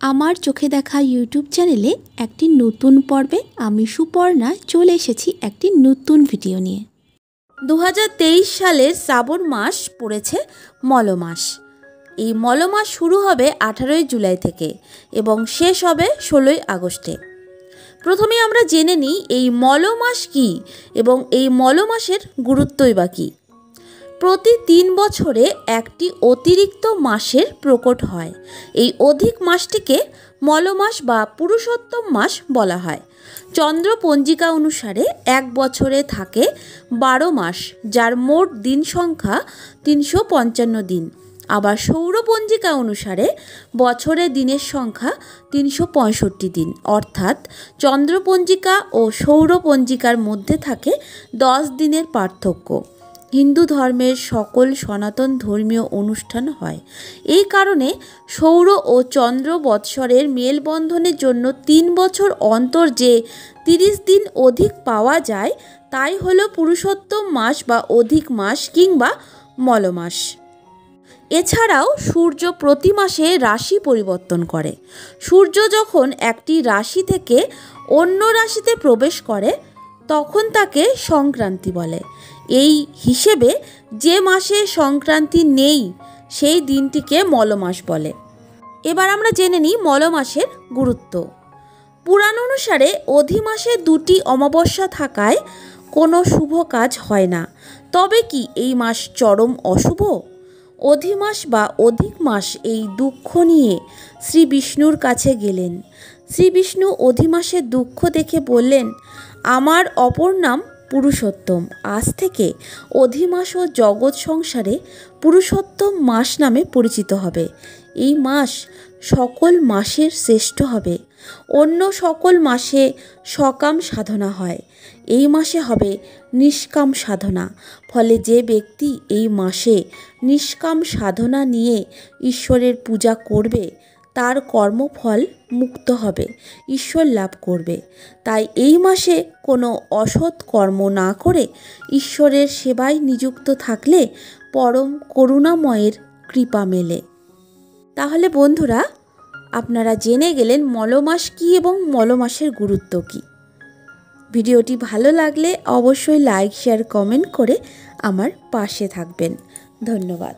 আমার চোখে দেখা ইউটিউব চ্যানেলে একটি নতুন পর্বে আমি সুপর্ণা চলে এসেছি একটি নতুন ভিডিও নিয়ে। 2023 সালের শ্রাবণ মাস পড়েছে মলমাস। এই মলমাস শুরু হবে 18 জুলাই থেকে এবং শেষ হবে 16 আগস্টে। প্রথমে আমরা জেনে নিই এই মলমাস কী এবং এই মলমাসের গুরুত্বই বা কী। প্রতি 3 বছরে একটি অতিরিক্ত মাসের প্রকট হয়। এই অধিক মাসটিকে মলমাস বা পুরুষোত্তম মাস বলা হয়। চন্দ্র পঞ্জিকা অনুসারে এক বছরে থাকে 12 মাস, যার মোট দিন সংখ্যা 355 দিন। আবার সৌর পঞ্জিকা অনুসারে বছরে দিনের সংখ্যা 365 দিন, অর্থাৎ চন্দ্র পঞ্জিকা ও সৌর পঞ্জিকার মধ্যে থাকে 10 দিনের পার্থক্য। হিন্দু ধর্মের সকল সনাতন ধর্মীয় অনুষ্ঠান হয়। এই কারণে সৌর ও চন্দ্র বৎসরের মেলবন্ধনের জন্য 3 বছর অন্তর যে 30 দিন অধিক পাওয়া যায় তাই হলো পুরুষোত্তম মাস বা অধিক মাস কিংবা মলমাস। এছাড়াও সূর্য প্রতি মাসে রাশি পরিবর্তন করে। সূর্য যখন একটি রাশি থেকে অন্য রাশিতে প্রবেশ করে তখন তাকে সংক্রান্তি বলে। এই হিসেবে যে মাসে সংক্রান্তি নেই সেই দিনটিকে মলমাস বলে। এবার আমরা জেনে নিই মলমাসের গুরুত্ব। পুরাণ অনুসারে অধিমাসে 2টি অমাবস্যা থাকায় কোনো শুভ কাজ হয় না। তবে কি এই মাস চরম অশুভ? অধিমাস বা অধিক মাস এই দুঃখ নিয়ে শ্রী বিষ্ণুর কাছে গেলেন। শ্রী বিষ্ণু অধিমাসের দুঃখ দেখে বললেন, আমার অপর নাম পুরুষোত্তম। আজ থেকে অধিমাস ও জগৎ সংসারে পুরুষোত্তম মাস নামে পরিচিত হবে। এই মাস সকল মাসের শ্রেষ্ঠ হবে। অন্য সকল মাসে সকাম সাধনা হয়, এই মাসে হবে নিষ্কাম সাধনা। ফলে যে ব্যক্তি এই মাসে নিষ্কাম সাধনা নিয়ে ঈশ্বরের পূজা করবে তার কর্মফল মুক্ত হবে, ঈশ্বর লাভ করবে। তাই এই মাসে কোনো অসৎ কর্ম না করে ঈশ্বরের সেবায় নিযুক্ত থাকলে পরম করুণাময়ের কৃপা মেলে। তাহলে বন্ধুরা, আপনারা জেনে গেলেন মলমাস কী এবং মলমাসের গুরুত্ব কী। ভিডিওটি ভালো লাগলে অবশ্যই লাইক, শেয়ার, কমেন্ট করে আমার পাশে থাকবেন। ধন্যবাদ।